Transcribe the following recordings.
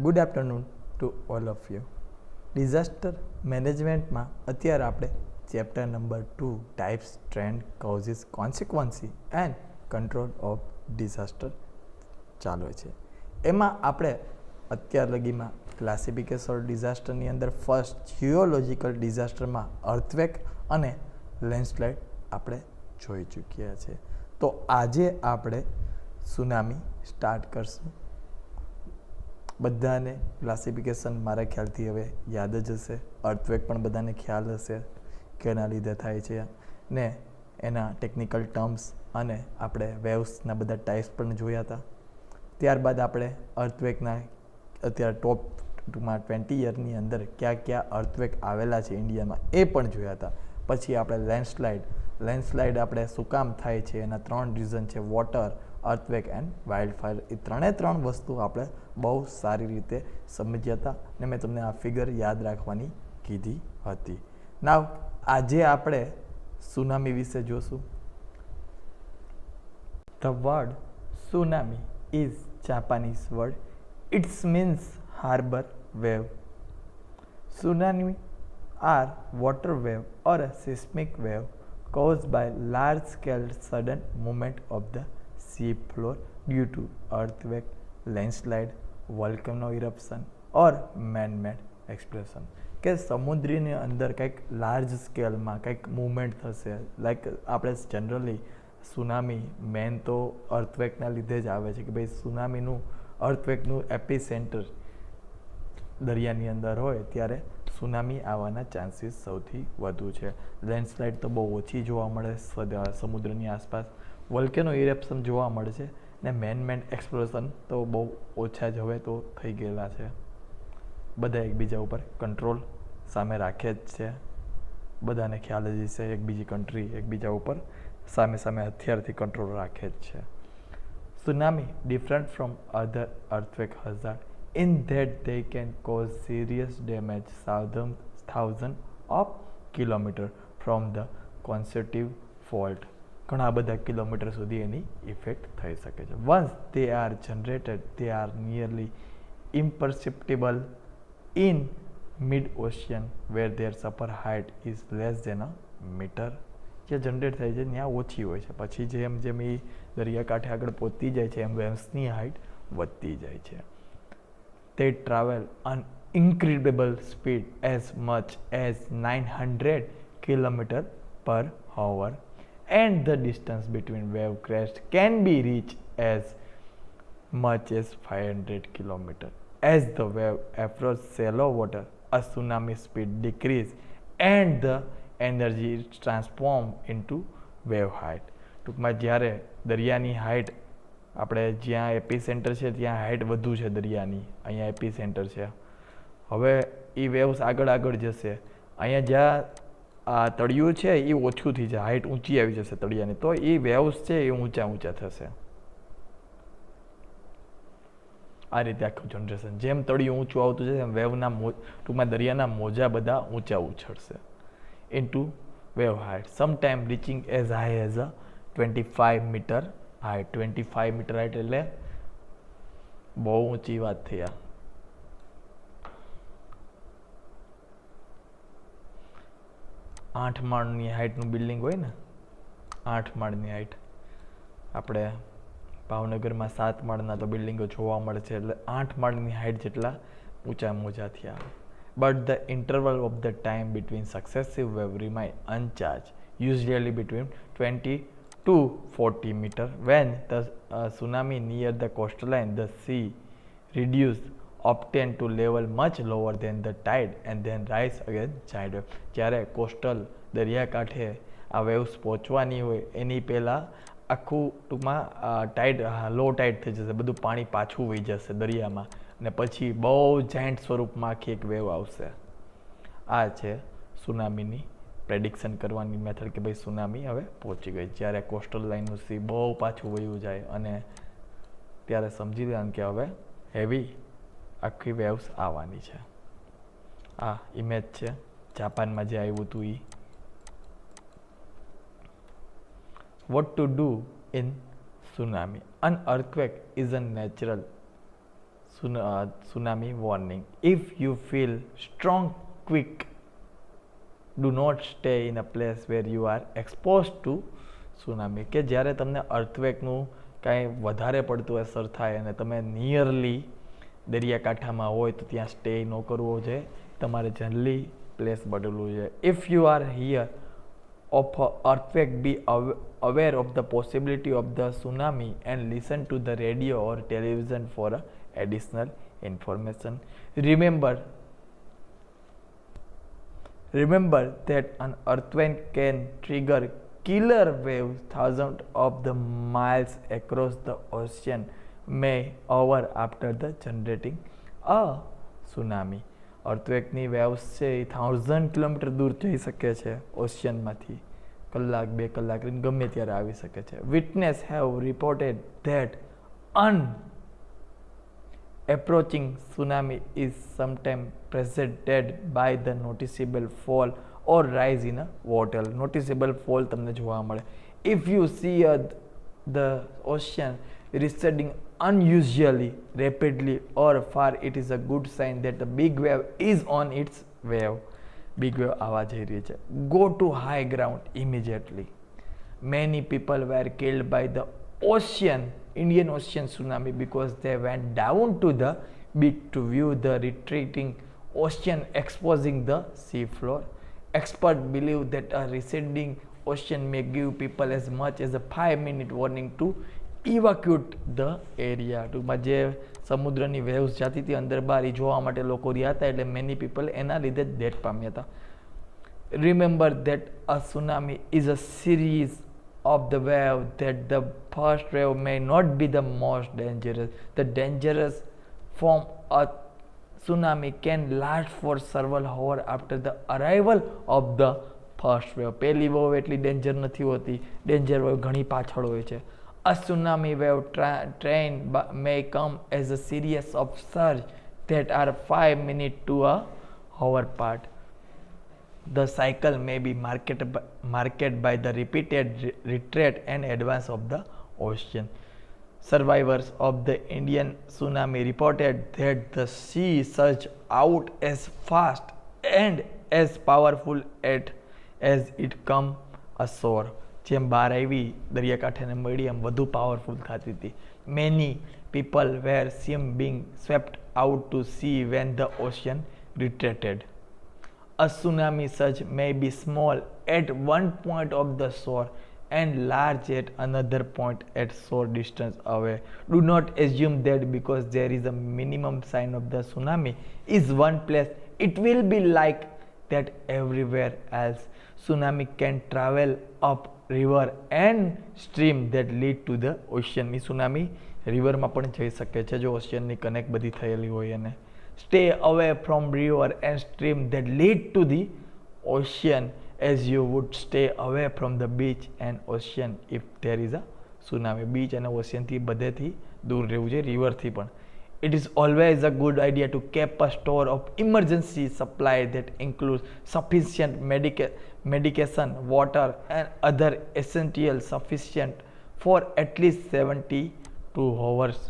Good afternoon to all of you. Disaster મેનેજમેન્ટમાં અત્યારે આપણે chapter number 2 types, trend, causes, consequences and control of disaster ચાલે છે. એમાં આપણે અત્યાર લગીમાં ક્લાસિફિકેશન ઓફ ડિઝાસ્ટરની અંદર ફર્સ્ટ જીઓલોજિકલ ડિઝાસ્ટરમાં અર્થક્વેક અને લેન્ડસ્લાઇડ આપણે જોઈ ચૂક્યા છે. તો આજે આપણે સુનામી સ્ટાર્ટ કરશું. બધાને ક્લાસિફિકેશન મારા ખ્યાલથી હવે યાદ જ હશે. અર્થક્વેક પણ બધાને ખ્યાલ હશે કે એના લીધે થાય છે ને એના ટેકનિકલ ટર્મ્સ અને આપણે વેવ્સના બધા ટાઈપ્સ પણ જોયા હતા. ત્યારબાદ આપણે અર્થક્વેકના અત્યારે ટોપ ટૂંકમાં 20 યરની અંદર ક્યાં ક્યાં અર્થક્વેક આવેલા છે ઇન્ડિયામાં એ પણ જોયા હતા. પછી આપણે લેન્ડસ્લાઇડ આપણે શું કામ થાય છે એના 3 રીઝન છે: water, earthquake and wild fire. એ ત્રણ વસ્તુ આપણે બહુ સારી રીતે સમજ્યા હતા ને મેં તમને આ ફિગર યાદ રાખવાની કીધી હતી. નાવ આજે આપણે સુનામી વિશે જોશું. The word tsunami is Japanese word. It's means harbour wave. Tsunami are water wave or a seismic wave caused by large-scale sudden movement of the sea floor due to earthquake, landslide, volcano eruption or man-made explosion. કે સમુદ્રની અંદર કંઈક large સ્કેલમાં કંઈક movement થશે. Like આપણે generally tsunami main તો અર્થક્વેકના લીધે જ આવે છે કે ભાઈ સુનામીનું અર્થક્વેકનું એપિસેન્ટર દરિયાની અંદર હોય ત્યારે સુનામી આવવાના ચાન્સીસ સૌથી વધુ છે. લેન્ડસ્લાઇડ તો બહુ ઓછી જોવા મળે સમુદ્રની આસપાસ. વોલ્કેનો ઇરેપ્શન જોવા મળે છે ને મેન એક્સપ્લોઝન તો બહુ ઓછા જ હવે તો થઈ ગયેલા છે. બધા એકબીજા ઉપર કંટ્રોલ સામે રાખે જ છે. બધાને ખ્યાલ જ છે એક બીજી કન્ટ્રી એકબીજા ઉપર સામે હથિયારથી કંટ્રોલ રાખે જ છે. Tsunami different from other earthquake hazard in that they can cause serious damage thousands of kilometers from the consecutive fault. ઘણા બધા કિલોમીટર સુધી એની ઇફેક્ટ થઈ શકે છે. once they are generated they are nearly imperceptible in mid ocean where their upper height is less than a meter. જે generate થાય છે ત્યાં ઓછી હોય છે. પછી જેમ જેમ એ દરિયાકાંઠે આગળ પહોંચતી જાય છે એમ વેવ્સની હાઇટ વધતી જાય છે. They travel an incredible speed as much as 900 km per hour and the distance between wave crests can be reached as much as 500 km. As the wave approaches shallow water, a tsunami speed decreases and the energy is transformed into wave height. ટૂંકમાં જ્યારે દરિયાની height આપણે જ્યાં epicentre છે ત્યાં height વધુ છે દરિયાની, અહીંયા એપિસેન્ટર છે. હવે એ વેવ્સ આગળ જશે. અહીંયા જ્યાં આ તળિયું છે એ ઓછું થઈ જાય, હાઇટ ઊંચી આવી જશે તળિયાની, તો એ વેવ્સ છે એ ઊંચા થશે. આ રીતે આખું જનરેશન જેમ તળિયું ઊંચું આવતું છે એમ વેવના ટૂંકમાં દરિયાના મોજા બધા ઊંચા ઉછળશે into wave height, sometime reaching as high as 25 metre height. 25 metre height એટલે બહુ ઊંચી વાત થઈ. આ 8 માળની હાઇટનું બિલ્ડિંગ હોય ને, 8 માળની હાઇટ. આપણે ભાવનગરમાં 7 માળના તો બિલ્ડિંગો જોવા મળે છે, એટલે 8 માળની હાઇટ જેટલા ઊંચા મોજા થયા. But the interval of the time between successive wave remain unchanged, usually between 20 to 40 meter. When the tsunami near the coastline, the sea reduce obtain to level much lower than the tide and then rise again giant wave. જ્યારે coastal દરિયાકાંઠે આ waves પહોંચવાની હોય એની પહેલાં આખું ટૂંકમાં ટાઈડ લો ટાઈડ થઈ જશે, બધું પાણી પાછું વહી જશે દરિયામાં અને પછી બહુ જાયન્ટ સ્વરૂપમાં આખી એક વેવ આવશે. આ છે સુનામીની પ્રેડિક્શન કરવાની મેથડ કે ભાઈ સુનામી હવે પહોંચી ગઈ. જ્યારે કોસ્ટલ લાઇનનું સી બહુ પાછું વયું જાય અને ત્યારે સમજી લેવાનું કે હવે હેવી આખી વેવ્સ આવવાની છે. આ ઇમેજ છે જાપાનમાં જે આવ્યું હતું એ. What to do in tsunami. An earthquake is a natural tsunami warning. If you feel strong, quick, do not stay in a place where you are exposed to tsunami. કે જ્યારે તમને અર્થવેકનું કાંઈ વધારે પડતું અસર થાય અને તમે નિયરલી દરિયાકાંઠામાં હોય તો ત્યાં સ્ટે ન કરવો જોઈએ, તમારે જનરલી પ્લેસ બદલવું જોઈએ. If you R here of a earthquake, be aware of the possibility of the tsunami and listen to the radio or television for additional information. Remember that an earthquake can trigger killer waves thousands of the miles across the ocean may hour after the generating a tsunami. અર્થવેકની waves છે એ 1000 kilometre દૂર જઈ શકે છે ઓશિયનમાંથી, કલાક 2 કલાક ગમે ત્યારે આવી શકે છે. Witness have reported that approaching tsunami is sometimes preceded by the noticeable fall or rise in a water. Noticeable fall તમને જોવા મળે. If you see the ocean receding unusually rapidly or far, it is a good sign that the big wave is on its wave. Big wave આવા જઈ રહી છે. Go to high ground immediately. Many people were killed by the Indian Ocean tsunami because they went down to the beach to view the retreating ocean exposing the sea floor. Experts believe that a receding ocean may give people as much as a 5-minute warning to evacuate the area. ટૂંકમાં જે સમુદ્રની waves જાતી હતી અંદર બહાર એ જોવા માટે લોકો રહ્યા હતા, એટલે મેની પીપલ એના લીધે જ ડેથ પામ્યા હતા. Remember that a tsunami is a series of the wave, that the first wave may not be the most dangerous. The dangerous form of tsunami can last for several hours after the arrival of the first wave. પહેલી wave એટલી danger નથી હોતી, danger wave ઘણી પાછળ હોય છે. A tsunami wave train may come as a series of surges that are 5 minutes to a hour apart. The cycle may be marked by the repeated retreat and advance of the ocean. Survivors of the Indian tsunami reported that the sea surged out as fast and as powerful as it come ashore. જેમ બહાર આવી દરિયાકાંઠાને મળી એમ વધુ powerful થતી હતી. Many people were seen being swept out to sea when the ocean retreated. A tsunami surge may be small at one point of the shore and large at another point at short distance away. Do not assume that because there is a minimum sign of the tsunami is one place, it will be like that everywhere else. Tsunami can travel up river and stream that lead to the ocean. ની tsunami રિવરમાં પણ જઈ શકે છે જો ઓશિયનની connect બધી થયેલી હોય એને. Stay away from river and stream that lead to the ocean as you would stay away from the beach and ocean if there is a tsunami. Beach અને ઓશિયનથી બધેથી દૂર રહેવું જોઈએ, રિવરથી પણ. It is always a good idea to keep a store of emergency supply that includes sufficient medication, water and other essentials sufficient for at least 72 hours.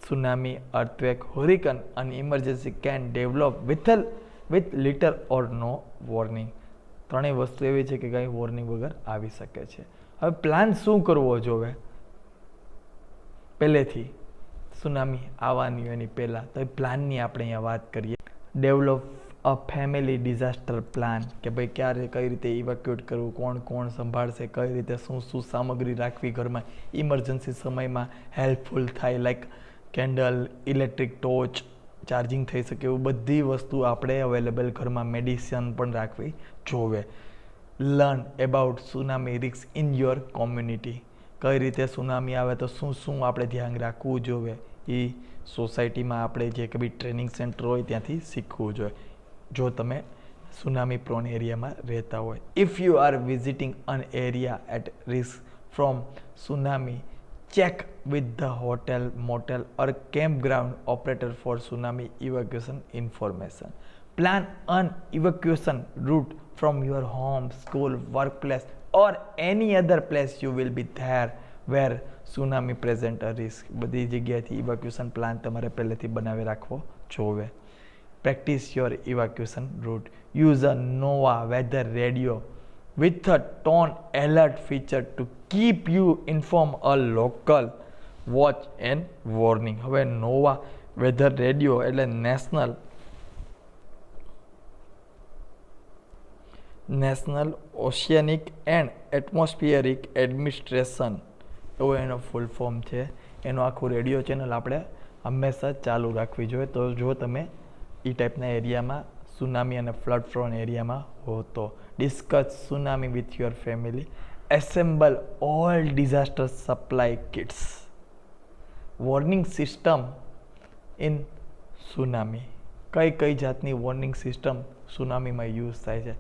Tsunami, earthquake, hurricane and emergency can develop with little or no warning. ત્રણેય વસ્તુ એવી છે કે કાંઈ warning વગર આવી શકે છે. હવે પ્લાન શું કરવો જોઈએ પહેલેથી સુનામી આવવાની એની પહેલાં, તો એ પ્લાનની આપણે અહીંયા વાત કરીએ. ડેવલપ અ ફેમિલી ડિઝાસ્ટર પ્લાન, કે ભાઈ ક્યારે કઈ રીતે ઇવેક્યુએટ કરવું, કોણ સંભાળશે, કઈ રીતે શું સામગ્રી રાખવી ઘરમાં ઇમરજન્સી સમયમાં હેલ્પફુલ થાય, like candle, electric torch, charging થઈ શકે એવું બધી વસ્તુ આપણે અવેલેબલ ઘરમાં, મેડિસિન પણ રાખવી જોવે. Learn about tsunami risk in your community, કઈ રીતે સુનામી આવે તો શું આપણે ધ્યાન રાખવું જોઈએ એ સોસાયટીમાં આપણે જે કે બી ટ્રેનિંગ સેન્ટર હોય ત્યાંથી શીખવું જોઈએ જો તમે સુનામી પ્રોન એરિયામાં રહેતા હોય. If you are visiting an area at risk from tsunami, check with the hotel, motel or campground operator for tsunami evacuation information. Plan an evacuation route from your home, school, workplace or any other place you will be there where tsunami present a risk. બધી જગ્યાએથી evacuation plan તમારે પહેલેથી બનાવી રાખવો જોવે. Practise your evacuation route. Use a NOAA weather radio with a tone alert feature to keep you informed a local watch and warning. હવે Nova weather radio એટલે national ઓશિયાનિક and atmospheric administration એવો એનો full form છે. એનો આખું radio channel આપણે હંમેશા ચાલુ રાખવી જોઈએ. તો જો તમે એ ટાઈપના એરિયામાં સુનામી અને ફ્લડ પ્રોન એરિયામાં હો તો discuss tsunami with your family. Assemble all disaster supply kits. Warning system in tsunami. કઈ જાતની વોર્નિંગ સિસ્ટમ સુનામીમાં યુઝ થાય છે?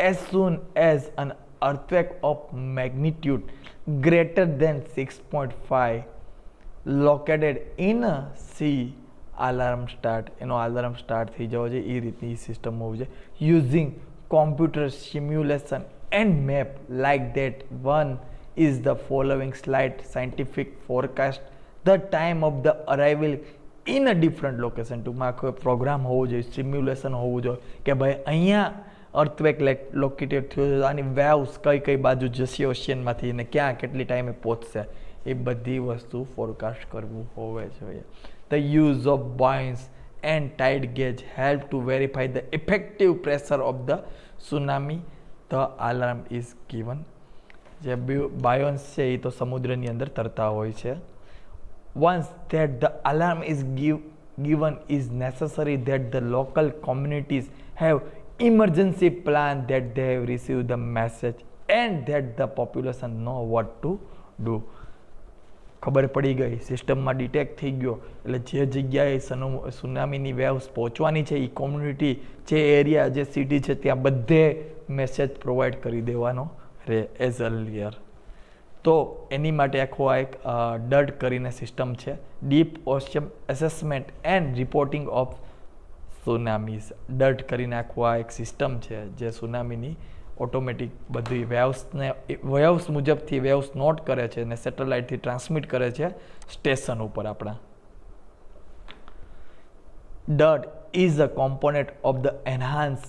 As soon as an earthquake of magnitude greater than 6.5 located in a sea, alarm start. એનો alarm start થઈ જવો જોઈએ. એ રીતની system હોવી જોઈએ. Using computer simulation and map like that one is the following slide scientific forecast the time of the arrival in a different location. ટૂંકમાં આખો programme હોવો જોઈએ, સિમ્યુલેશન હોવું જોઈએ કે ભાઈ અહીંયા અર્થક્વેક લોકેટેડ થયો છે, આની વેવ્સ કઈ બાજુ જશે ઓશિયનમાંથી અને ક્યાં કેટલી ટાઈમે પહોંચશે, એ બધી વસ્તુ ફોરકાસ્ટ કરવું હોવે જોઈએ. The use of buoys and tide gauge help to verify the effective pressure of the tsunami. The alarm is given. જે બાયોન્સ છે એ તો સમુદ્રની અંદર તરતા હોય છે. Once that the alarm is given is necessary that the local communities have emergency plan that they have received the message and that the population know what to do. ખબર પડી ગઈ, સિસ્ટમમાં ડિટેક્ટ થઈ ગયો એટલે જે જગ્યાએ સુનામીની વેવ્સ પહોંચવાની છે એ કોમ્યુનિટી, જે એરિયા, જે સિટી છે ત્યાં બધે મેસેજ પ્રોવાઈડ કરી દેવાનો રહે એઝ અર્લિયર. તો એની માટે આખો આ એક ડર્ટ કરીને સિસ્ટમ છે, deep ocean assessment and reporting of tsunamis. DART કરીને આખું આ એક સિસ્ટમ છે જે સુનામીની ઓટોમેટિક બધી વેવ્સ મુજબથી વેવ્સ નોટ કરે છે અને સેટેલાઇટથી ટ્રાન્સમિટ કરે છે સ્ટેશન ઉપર આપણા. Dirt is a component of the enhance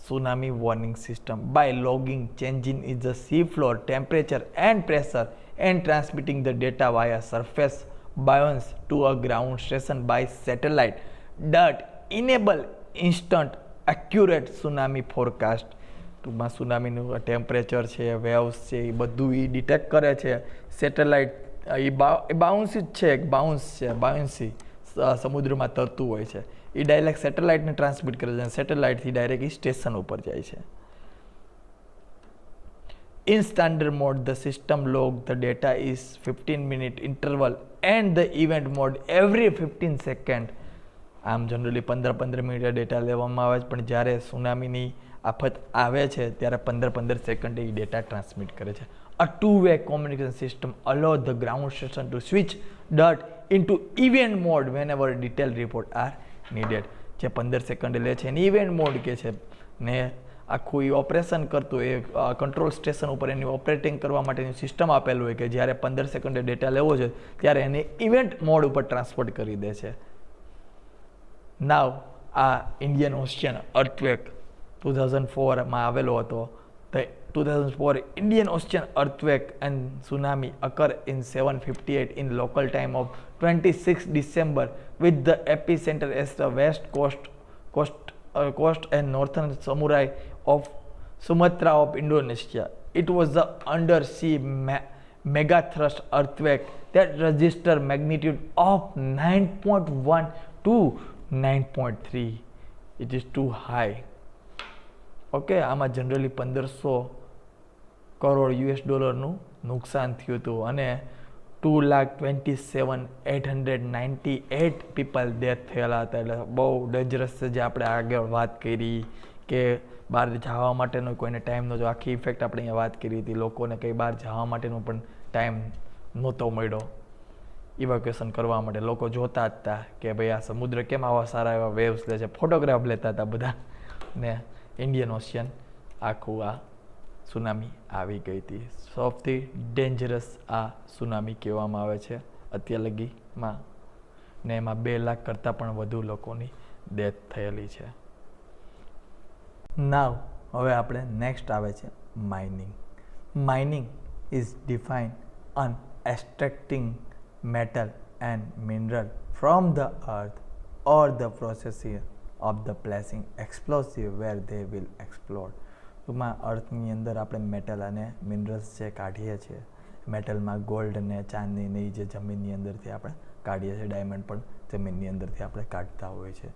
tsunami warning system by logging changing in the sea floor temperature and pressure and transmitting the data via surface buoyancy to a ground station by satellite. That enable instant accurate tsunami forecast. ટૂંકમાં સુનામીનું temperature છે, waves છે, એ બધું એ detect કરે છે. Satellite એ bouncy જ છે, એક bounce છે, બાઉન્સી સમુદ્રમાં તરતું હોય છે, એ ડાયરેક્ટ સેટેલાઇટને ટ્રાન્સમિટ કરે છે અને સેટેલાઇટથી ડાયરેક્ટ એ સ્ટેશન ઉપર જાય છે. In standard mode, the system log the data is 15-minute interval and the event mode every 15 second. આમ જનરલી 15 મિનિટે ડેટા લેવામાં આવે છે, પણ જ્યારે સુનામીની આફત આવે છે ત્યારે 15 સેકન્ડે એ ડેટા ટ્રાન્સમિટ કરે છે. A two-way communication system allows the ground station to switch DERT into event mode whenever detailed report are needed. જે 15 સેકન્ડ લે છે એને ઇવેન્ટ મોડ કહે છે ને આખું એ ઓપરેશન કરતું એ કંટ્રોલ સ્ટેશન ઉપર એની ઓપરેટિંગ કરવા માટેની સિસ્ટમ આપેલું હોય કે જ્યારે 15 સેકન્ડે ડેટા લેવો છે ત્યારે એને ઇવેન્ટ મોડ ઉપર ટ્રાન્સફર કરી દે છે. નાવ આ ઇન્ડિયન ઓશિયન અર્થક્વેક 2004માં આવેલો હતો. The 2004 Indian Ocean earthquake and tsunami occur in 7:58 in local time of 26 December with the epicenter as the west coast and northern Samurai of Sumatra of Indonesia. It was the undersea megathrust earthquake that registered magnitude of 9.1 to 9.3. It is too high. Okay, આમાં generally 1500 crore US$નું નુકસાન થયું હતું અને 2,27,898 people death થયેલા હતા. એટલે બહુ dangerous છે. જે આપણે આગળ વાત કરી કે બહાર જવા માટેનો કોઈને ટાઈમ નહોતો, આખી ઇફેક્ટ આપણે અહીંયા વાત કરી હતી. લોકોને કંઈ બહાર જવા માટેનો પણ ટાઈમ નહોતો મળ્યો ઇવેક્યુએશન કરવા માટે. લોકો જોતા જ હતા કે ભાઈ આ સમુદ્ર કેમ આવા સારા એવા વેવ્સ લે છે, ફોટોગ્રાફ લેતા હતા બધા ને ઇન્ડિયન ઓશિયન આખું આ સુનામી આવી ગઈ હતી. સૌથી ડેન્જરસ આ સુનામી કહેવામાં આવે છે અત્યાર લગીમાં, ને એમાં 2 લાખ કરતાં પણ વધુ લોકોની ડેથ થયેલી છે. નાવ હવે આપણે નેક્સ્ટ આવે છે mining. Mining is defined on extracting metal and mineral from the earth or the processing of the placing explosive where they will explode. ટૂંકમાં અર્થની અંદર આપણે મેટલ અને મિનરલ્સ જે કાઢીએ છીએ, મેટલમાં ગોલ્ડ ને ચાંદી ને જે જમીનની અંદરથી આપણે કાઢીએ છીએ, ડાયમંડ પણ જમીનની અંદરથી આપણે કાઢતા હોઈએ છીએ,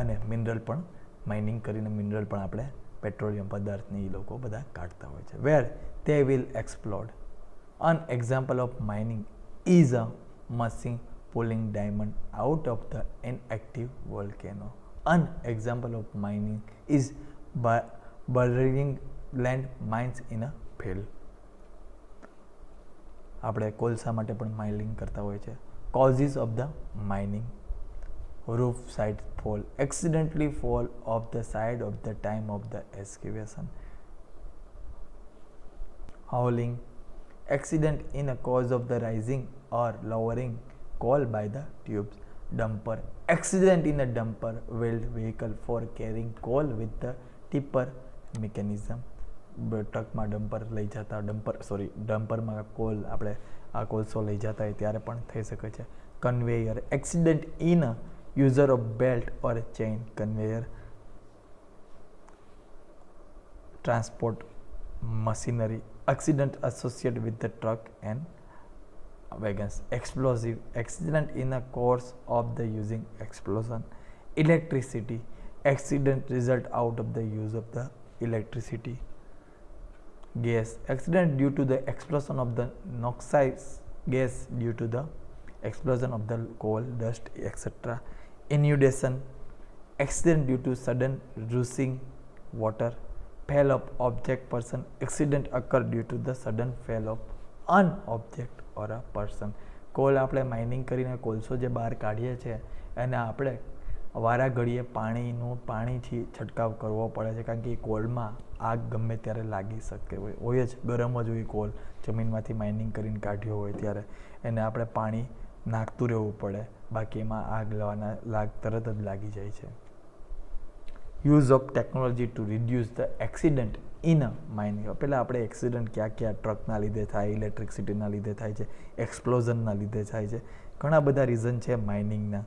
અને મિનરલ પણ માઇનિંગ કરીને મિનરલ પણ આપણે પેટ્રોલિયમ પદાર્થને એ લોકો બધા કાઢતા હોય છે. વેર they will explode. An example of mining is a machine pulling diamond out of the inactive volcano. An example of mining is burying land mines in a field. આપણે કોલસા માટે પણ માઇનિંગ કરતા હોય છે. Causes of the mining: roof side fall, accidentally fall off the side of the time of the excavation. Howling, accident in a cause of the rising or lowering coal by the tubes. Dumper, accident in a dumper wheeled vehicle for carrying coal with the tipper mechanism. ટ્રકમાં ડમ્પરમાં call આપણે આ કોલસો લઈ જતા હોય ત્યારે પણ થઈ શકે છે. Conveyor, accident in a user of belt or chain conveyor. Transport machinery, accident associated with the truck and wagons. Explosive, accident in the course of the using explosion. Electricity, accident result out of the use of the electricity. Gas, accident due to the explosion of the noxious gas due to the explosion of the coal, dust, etc. Inundation, accident due to sudden rushing water. Fall of object, person, accident occur due to the sudden fall of an object or a person. Call આપણે mining કરીને કોલસો જે બહાર કાઢીએ છીએ એને આપણે વારા ઘડીએ પાણીથી છંટકાવ કરવો પડે છે, કારણ કે એ કોલમાં આગ ગમે ત્યારે લાગી શકે હોય જ, ગરમ જ હોય કોલ, જમીનમાંથી માઇનિંગ કરીને કાઢ્યો હોય ત્યારે એને આપણે પાણી નાખતું રહેવું પડે, બાકી એમાં આગ તરત જ લાગી જાય છે. Use of technology to reduce the accident in a mining. પહેલાં આપણે એક્સિડન્ટ ક્યાં ટ્રકના લીધે થાય, ઇલેક્ટ્રિસિટીના લીધે થાય છે, એક્સપ્લોઝનના લીધે થાય છે, ઘણા બધા રીઝન છે માઇનિંગના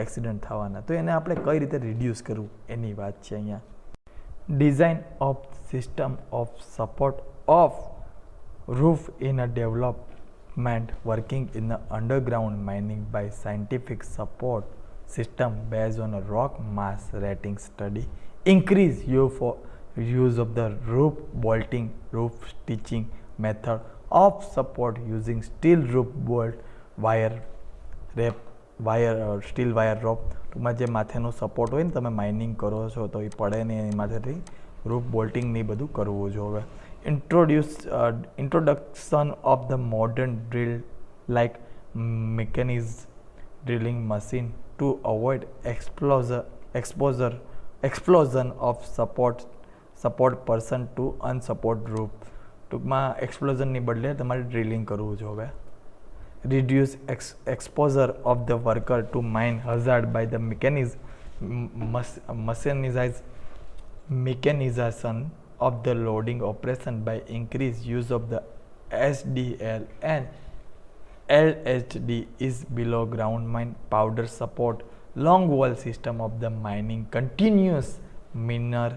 એક્સિડન્ટ થવાના. તો એને આપણે કઈ રીતે રિડ્યુસ કરવું એની વાત છે અહીંયા. Design of system of support of roof in a development working in the underground mining by scientific support system based on a rock mass rating study. Increase use of the roof bolting, roof stitching method of support using steel roof bolt, wire steel wire rope. ટૂંકમાં જે માથેનો support હોય ને, તમે mining કરો છો તો એ પડે ને એની માથેથી રૂફ બોલ્ટિંગ ને બધું કરવું જોઈએ. Introduction of the modern drill like mechanism drilling machine to avoid explosion of support person to unsupport roof. ટૂંકમાં એક્સપ્લોઝનની બદલે તમારે ડ્રિલિંગ કરવું જોઈએ. Reduce exposure of the worker to mine hazard by the mechanization of the loading operation by increased use of the SDL and LHD is below ground mine powder support. Long wall system of the mining continuous miner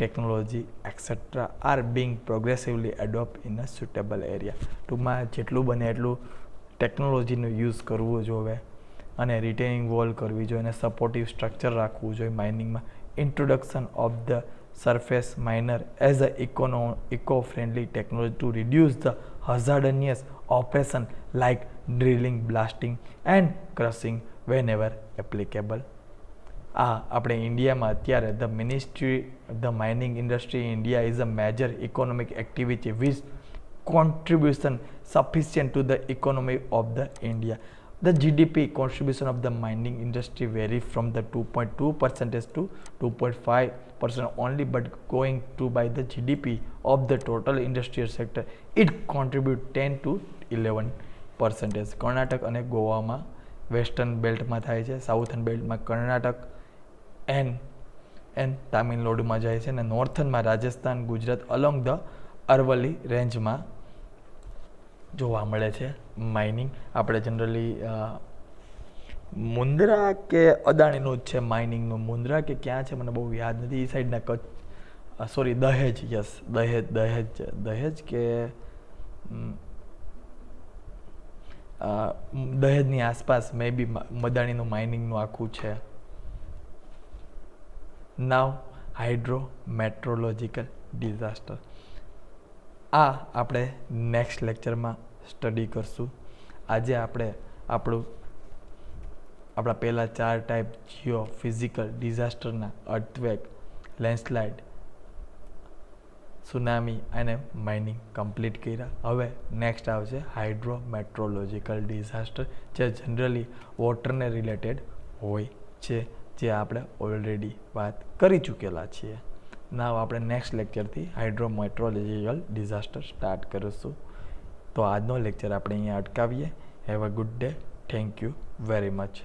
technology etc. are being progressively adopted in a suitable area. ટૂંકમાં જેટલું બને એટલું ટેકનોલોજીનો use કરવો જોઈએ અને retaining wall કરવી જોઈએ અને સપોર્ટિવ સ્ટ્રક્ચર રાખવું જોઈએ માઇનિંગમાં. Introduction of the surface miner as a eco-friendly technology to reduce the hazardous operation like drilling, blasting and crushing whenever applicable. આપણે ઇન્ડિયામાં અત્યારે the mining industry in India is a major economic activity which contribution sufficient to the economy of the India. The GDP contribution of the mining industry vary from the 2.2% to 2.5% only, but going to by the GDP of the total industrial sector, it contribute 10 to 11%. Karnataka અને ગોવામાં western બેલ્ટમાં થાય છે, southern બેલ્ટમાં Karnataka and તામિલનાડુમાં જાય છે, અને નોર્થનમાં Rajasthan, Gujarat along the Aravalli રેન્જમાં જોવા મળે છે માઇનિંગ. આપણે જનરલી મુન્દ્રા કે અદાણીનું જ છે માઇનિંગનું. મુન્દ્રા કે ક્યાં છે મને બહુ યાદ નથી. એ સાઈડના કચ્છ સોરી દહેજ, યસ દહેજ કે દહેજની આસપાસ મે બી અદાણીનું માઇનિંગનું આખું છે. નાવ હાઇડ્રો મેટ્રોલોજિકલ ડિઝાસ્ટર આ આપણે નેક્સ્ટ લેક્ચરમાં સ્ટડી કરશું. આજે આપણે આપણા પહેલાં 4 ટાઈપ જીઓ ફિઝિકલ ડિઝાસ્ટરના અર્થક્વેક, લેન્ડસ્લાઇડ, સુનામી અને માઇનિંગ કમ્પ્લીટ કર્યા. હવે નેક્સ્ટ આવશે હાઇડ્રો મેટ્રોલોજિકલ ડિઝાસ્ટર, જે જનરલી વોટરને રિલેટેડ હોય છે, જે આપણે ઓલરેડી વાત કરી ચૂકેલા છીએ. નાવ આપણે નેક્સ્ટ લેક્ચરથી હાઇડ્રો મેટ્રોલોજિકલ ડિઝાસ્ટર સ્ટાર્ટ કરીશું. તો આજનો લેક્ચર આપણે અહીંયા અટકાવીએ. Have a good day. Thank you very much.